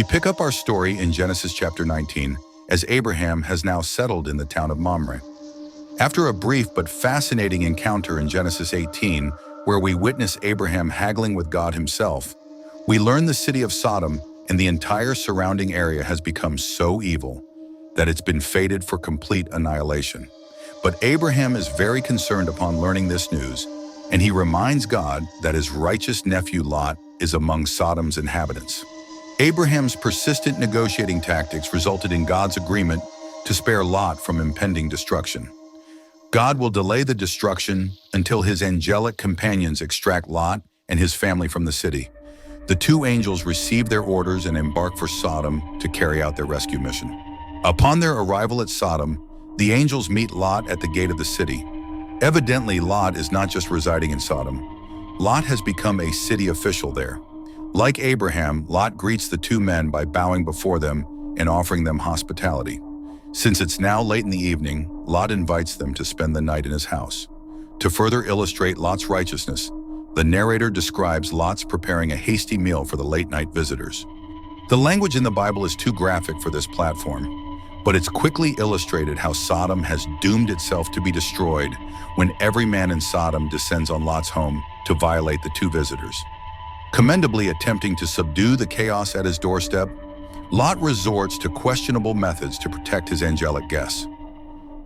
We pick up our story in Genesis chapter 19, as Abraham has now settled in the town of Mamre. After a brief but fascinating encounter in Genesis 18, where we witness Abraham haggling with God himself, we learn the city of Sodom and the entire surrounding area has become so evil that it's been fated for complete annihilation. But Abraham is very concerned upon learning this news, and he reminds God that his righteous nephew Lot is among Sodom's inhabitants. Abraham's persistent negotiating tactics resulted in God's agreement to spare Lot from impending destruction. God will delay the destruction until his angelic companions extract Lot and his family from the city. The two angels receive their orders and embark for Sodom to carry out their rescue mission. Upon their arrival at Sodom, the angels meet Lot at the gate of the city. Evidently, Lot is not just residing in Sodom. Lot has become a city official there. Like Abraham, Lot greets the two men by bowing before them and offering them hospitality. Since it's now late in the evening, Lot invites them to spend the night in his house. To further illustrate Lot's righteousness, the narrator describes Lot's preparing a hasty meal for the late-night visitors. The language in the Bible is too graphic for this platform, but it's quickly illustrated how Sodom has doomed itself to be destroyed when every man in Sodom descends on Lot's home to violate the two visitors. Commendably attempting to subdue the chaos at his doorstep, Lot resorts to questionable methods to protect his angelic guests.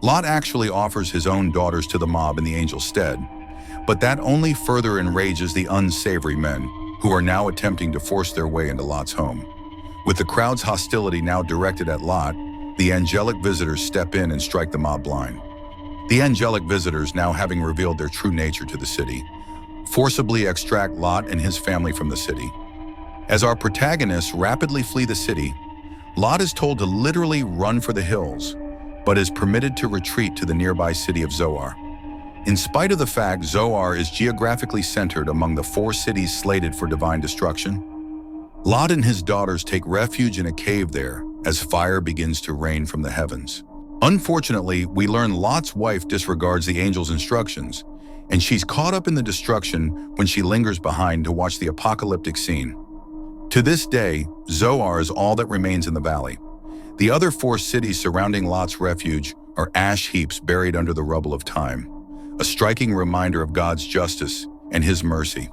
Lot actually offers his own daughters to the mob in the angel's stead, but that only further enrages the unsavory men who are now attempting to force their way into Lot's home. With the crowd's hostility now directed at Lot, the angelic visitors step in and strike the mob blind. The angelic visitors, now having revealed their true nature to the city, forcibly extract Lot and his family from the city. As our protagonists rapidly flee the city, Lot is told to literally run for the hills, but is permitted to retreat to the nearby city of Zoar. In spite of the fact Zoar is geographically centered among the 4 cities slated for divine destruction, Lot and his daughters take refuge in a cave there as fire begins to rain from the heavens. Unfortunately, we learn Lot's wife disregards the angel's instructions, and she's caught up in the destruction when she lingers behind to watch the apocalyptic scene. To this day, Zoar is all that remains in the valley. The other 4 cities surrounding Lot's refuge are ash heaps buried under the rubble of time, a striking reminder of God's justice and his mercy.